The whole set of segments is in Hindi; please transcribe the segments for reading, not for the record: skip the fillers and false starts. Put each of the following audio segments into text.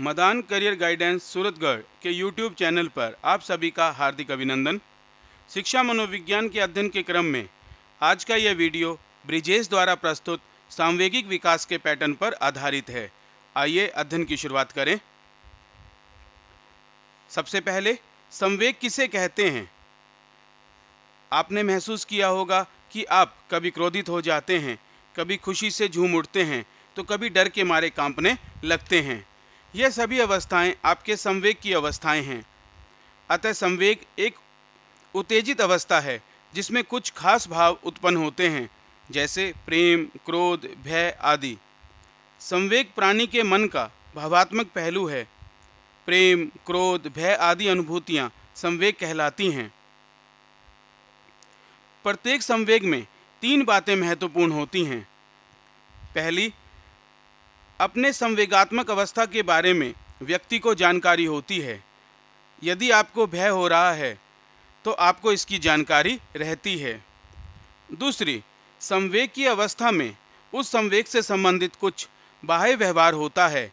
मदान करियर गाइडेंस सूरतगढ़ के यूट्यूब चैनल पर आप सभी का हार्दिक अभिनंदन। शिक्षा मनोविज्ञान के अध्ययन के क्रम में आज का यह वीडियो ब्रिजेश द्वारा प्रस्तुत सांवेगिक विकास के पैटर्न पर आधारित है। आइए अध्ययन की शुरुआत करें। सबसे पहले संवेग किसे कहते हैं? आपने महसूस किया होगा कि आप कभी क्रोधित हो जाते हैं, कभी खुशी से झूम उठते हैं, तो कभी डर के मारे कांपने लगते हैं। यह सभी अवस्थाएं आपके संवेग की अवस्थाएं हैं। अतः संवेग एक उत्तेजित अवस्था है जिसमें कुछ खास भाव उत्पन्न होते हैं, जैसे प्रेम, क्रोध, भय आदि। संवेग प्राणी के मन का भावात्मक पहलू है। प्रेम, क्रोध, भय आदि अनुभूतियां संवेग कहलाती हैं। प्रत्येक संवेग में 3 बातें महत्वपूर्ण होती हैं। पहली, अपने संवेगात्मक अवस्था के बारे में व्यक्ति को जानकारी होती है। यदि आपको भय हो रहा है तो आपको इसकी जानकारी रहती है। दूसरी, संवेग की अवस्था में उस संवेग से संबंधित कुछ बाह्य व्यवहार होता है।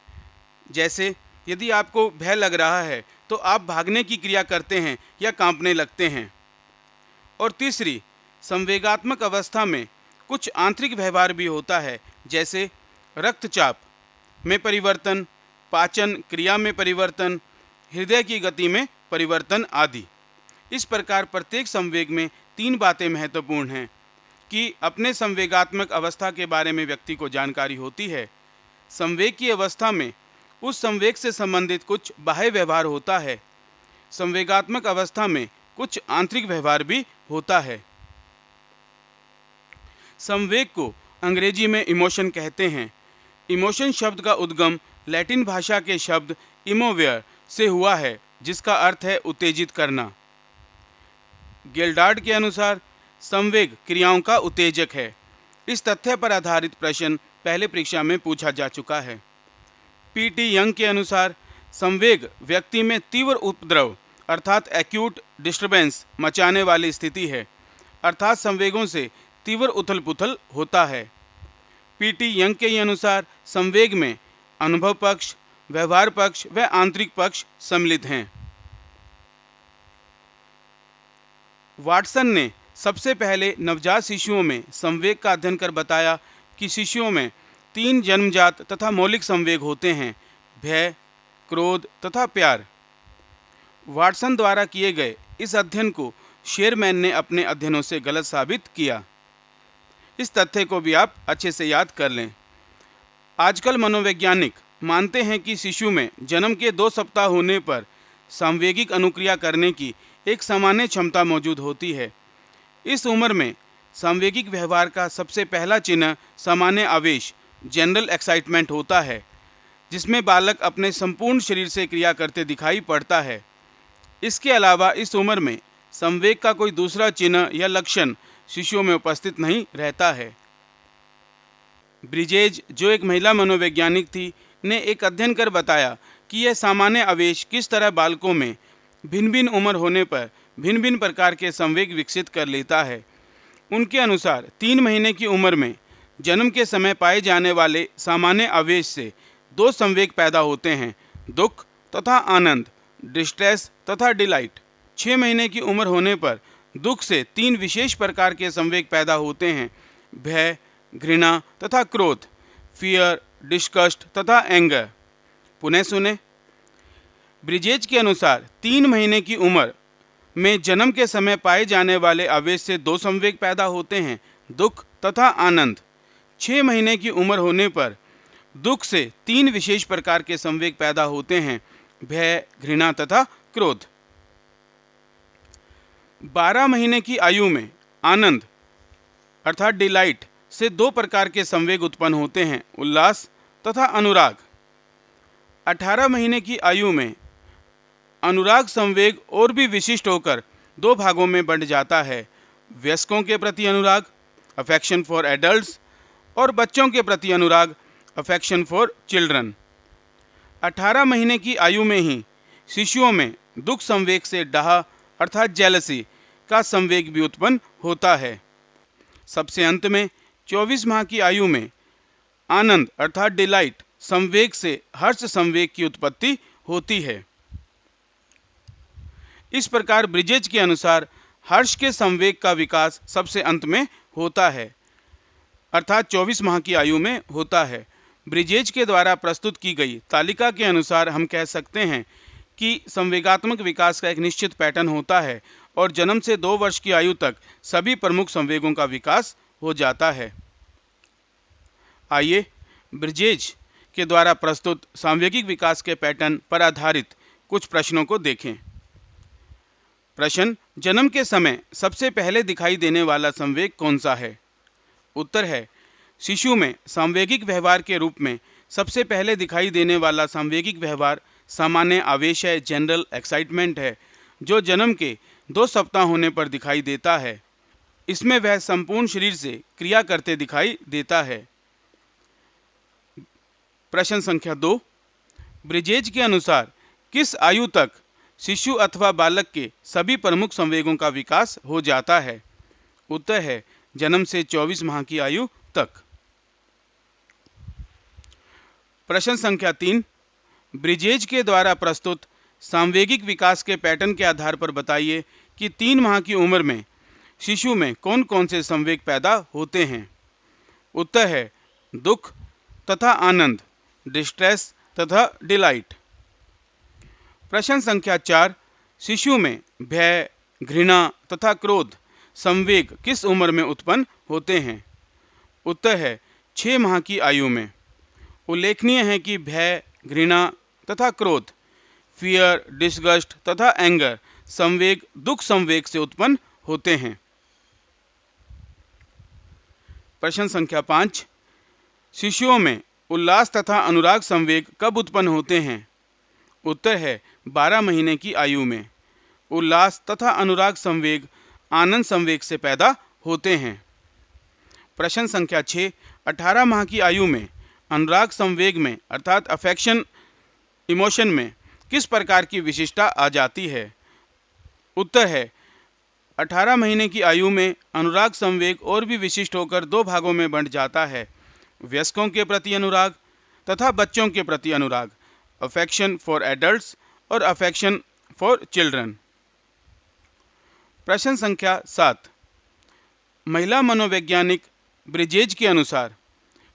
जैसे यदि आपको भय लग रहा है तो आप भागने की क्रिया करते हैं या कांपने लगते हैं। और तीसरी, संवेगात्मक अवस्था में कुछ आंतरिक व्यवहार भी होता है, जैसे रक्तचाप में परिवर्तन, पाचन क्रिया में परिवर्तन, हृदय की गति में परिवर्तन आदि। इस प्रकार प्रत्येक संवेग में 3 बातें महत्वपूर्ण हैं कि अपने संवेगात्मक अवस्था के बारे में व्यक्ति को जानकारी होती है। संवेग की अवस्था में उस संवेग से संबंधित कुछ बाह्य व्यवहार होता है। संवेगात्मक अवस्था में कुछ आंतरिक व्यवहार भी होता है। संवेग को अंग्रेजी में इमोशन कहते हैं। इमोशन शब्द का उद्गम लैटिन भाषा के शब्द इमोवेयर से हुआ है, जिसका अर्थ है उत्तेजित करना। गेल्डार्ड के अनुसार संवेग क्रियाओं का उत्तेजक है। इस तथ्य पर आधारित प्रश्न पहले परीक्षा में पूछा जा चुका है। पीटी यंग के अनुसार संवेग व्यक्ति में तीव्र उपद्रव अर्थात एक्यूट डिस्टर्बेंस मचाने वाली स्थिति है, अर्थात संवेगों से तीव्र उथल पुथल होता है। पीटी यंग के अनुसार संवेग में अनुभव पक्ष, व्यवहार पक्ष व आंतरिक पक्ष सम्मिलित हैं। वाटसन ने सबसे पहले नवजात शिशुओं में संवेग का अध्ययन कर बताया कि शिशुओं में 3 जन्मजात तथा मौलिक संवेग होते हैं: भय, क्रोध तथा प्यार। वाटसन द्वारा किए गए इस अध्ययन को शेरमैन ने अपने अध्ययनों से गलत साबित किया। इस तथ्य को भी आप अच्छे से याद कर लें। आजकल मनोवैज्ञानिक मानते हैं कि शिशु में जन्म के 2 सप्ताह होने पर सांवेगिक अनुक्रिया करने की एक सामान्य क्षमता मौजूद होती है। इस उम्र में सांवेगिक व्यवहार का सबसे पहला चिन्ह सामान्य आवेश जनरल एक्साइटमेंट होता है, जिसमें बालक अपने संपूर्ण शरीर से क्रिया करते दिखाई पड़ता है। इसके अलावा इस उम्र में संवेग का कोई दूसरा चिन्ह या लक्षण शिशुओं में उपस्थित नहीं रहता है। ब्रिजेज, जो एक महिला मनोवैज्ञानिक थी, ने एक अध्ययन कर बताया कि यह सामान्य आवेश किस तरह बालकों में भिन्न भिन्न उम्र होने पर भिन्न भिन्न प्रकार के संवेग विकसित कर लेता है। उनके अनुसार 3 महीने की उम्र में जन्म के समय पाए जाने वाले सामान्य आवेश से 2 संवेग पैदा होते हैं: दुख तथा आनंद, डिस्ट्रेस तथा डिलाइट। 6 महीने की उम्र होने पर दुख से 3 विशेष प्रकार के संवेग पैदा होते हैं: भय, घृणा तथा क्रोध, फियर, डिस्गस्ट तथा एंगर। पुनः सुने। ब्रिजेज के अनुसार 3 महीने की उम्र में जन्म के समय पाए जाने वाले आवेश से 2 संवेग पैदा होते हैं: दुख तथा आनंद। 6 महीने की उम्र होने पर दुख से 3 विशेष प्रकार के संवेग पैदा होते हैं: भय, घृणा तथा क्रोध। 12 महीने की आयु में आनंद अर्थात डिलाइट से 2 प्रकार के संवेग उत्पन्न होते हैं: उल्लास तथा अनुराग। 18 महीने की आयु में अनुराग संवेग और भी विशिष्ट होकर 2 भागों में बंट जाता है: वयस्कों के प्रति अनुराग, अफेक्शन फॉर एडल्ट्स, और बच्चों के प्रति अनुराग, अफेक्शन फॉर चिल्ड्रन। 18 महीने की आयु में ही शिशुओं में दुख संवेग से डाह अर्थात जेलसी का संवेग भी उत्पन्न होता है। सबसे अंत में 24 माह की आयु में आनंद अर्थात डिलाइट संवेग से हर्ष संवेग की उत्पत्ति होती है। इस प्रकार ब्रिजेज के अनुसार हर्ष के संवेग का विकास सबसे अंत में होता है, अर्थात 24 माह की आयु में होता है। ब्रिजेज के द्वारा प्रस्तुत की गई तालिका के अनुसार हम कह सकते हैं कि संवेगात्मक विकास का एक निश्चित पैटर्न होता है और जन्म से 2 वर्ष की आयु तक सभी प्रमुख संवेगों का विकास हो जाता है। आइए ब्रिजेज के द्वारा प्रस्तुत सांवेगिक विकास के पैटर्न पर आधारित कुछ प्रश्नों को देखें। प्रश्न: जन्म के समय सबसे पहले दिखाई देने वाला संवेग कौन सा है? उत्तर है शिशु में सांवेगिक व्यवहार के रूप में सबसे पहले दिखाई देने वाला सांवेगिक व्यवहार सामान्य आवेश है, जनरल एक्साइटमेंट है, जो जन्म के 2 सप्ताह होने पर दिखाई देता है। इसमें वह संपूर्ण शरीर से क्रिया करते दिखाई देता है। प्रश्न संख्या 2, ब्रिजेज के अनुसार किस आयु तक शिशु अथवा बालक के सभी प्रमुख संवेगों का विकास हो जाता है? उत्तर है जन्म से 24 माह की आयु तक। प्रश्न संख्या 3, ब्रिजेज के द्वारा प्रस्तुत सांवेगिक विकास के पैटर्न के आधार पर बताइए कि 3 माह की उम्र में शिशु में कौन कौन से संवेग पैदा होते हैं? उत्तर है दुख तथा आनंद, डिस्ट्रेस तथा डिलाइट। प्रश्न संख्या 4, शिशु में भय, घृणा तथा क्रोध संवेग किस उम्र में उत्पन्न होते हैं? उत्तर है 6 माह की आयु में। उल्लेखनीय है कि भय, घृणा तथा क्रोध, फियर, डिसगस्ट तथा एंगर संवेग दुख संवेग से उत्पन्न होते हैं। प्रश्न संख्या 5, शिशुओं में उल्लास तथा अनुराग संवेग कब उत्पन्न होते हैं? उत्तर है 12 महीने की आयु में। उल्लास तथा अनुराग संवेग आनंद संवेग से पैदा होते हैं। प्रश्न संख्या 6, 18 माह की आयु में अनुराग संवेग में अर्थात अफेक्शन इमोशन में किस प्रकार की विशिष्टता आ जाती है? उत्तर है 18 महीने की आयु में अनुराग संवेग और भी विशिष्ट होकर 2 भागों में बंट जाता है, वयस्कों के प्रति अनुराग तथा बच्चों के प्रति अनुराग, अफेक्शन फॉर एडल्ट्स और अफेक्शन फॉर चिल्ड्रन। प्रश्न संख्या 7, महिला मनोवैज्ञानिक ब्रिजेज के अनुसार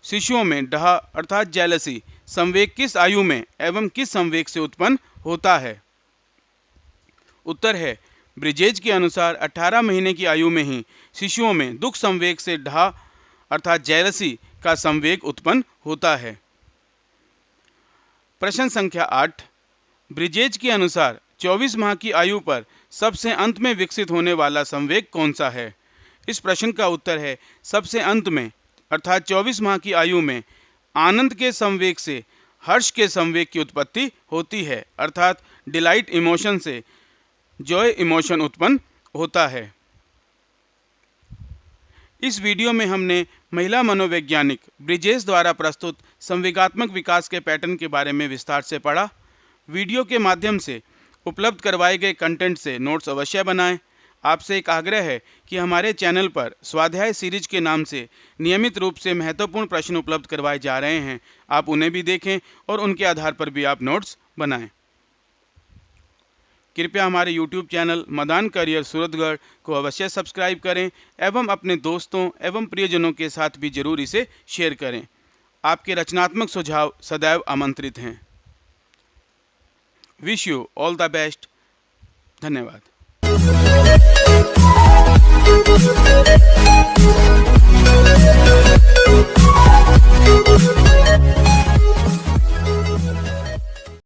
शिशुओं में डह अर्थात जेलसी संवेग किस आयु में एवं किस संवेग से उत्पन्न होता है? उत्तर है ब्रिजेज के अनुसार 18 महीने की आयु में ही शिशुओं में दुख संवेग से डह अर्थात जेलसी का संवेग उत्पन्न होता है। प्रश्न संख्या 8, ब्रिजेज के अनुसार 24 माह की आयु पर सबसे अंत में विकसित होने वाला संवेग कौन सा है? इस प्रश्न का उत्तर है सबसे अंत में अर्थात 24 माह की आयु में आनंद के संवेग से हर्ष के संवेग की उत्पत्ति होती है, अर्थात डिलाइट इमोशन से जॉय इमोशन उत्पन्न होता है। इस वीडियो में हमने महिला मनोवैज्ञानिक ब्रिजेज द्वारा प्रस्तुत संवेगात्मक विकास के पैटर्न के बारे में विस्तार से पढ़ा। वीडियो के माध्यम से उपलब्ध करवाए गए कंटेंट से नोट्स अवश्य बनाएं। आपसे एक आग्रह है कि हमारे चैनल पर स्वाध्याय सीरीज के नाम से नियमित रूप से महत्वपूर्ण प्रश्न उपलब्ध करवाए जा रहे हैं। आप उन्हें भी देखें और उनके आधार पर भी आप नोट्स बनाएं। कृपया हमारे YouTube channel Madan career Suratgarh को अवश्य सब्सक्राइब करें एवं अपने दोस्तों एवं प्रियजनों के साथ भी जरूर इसे शेयर करें। आपके रचनात्मक सुझाव सदैव आमंत्रित हैं। Wish you all the best. धन्यवाद। Thank you.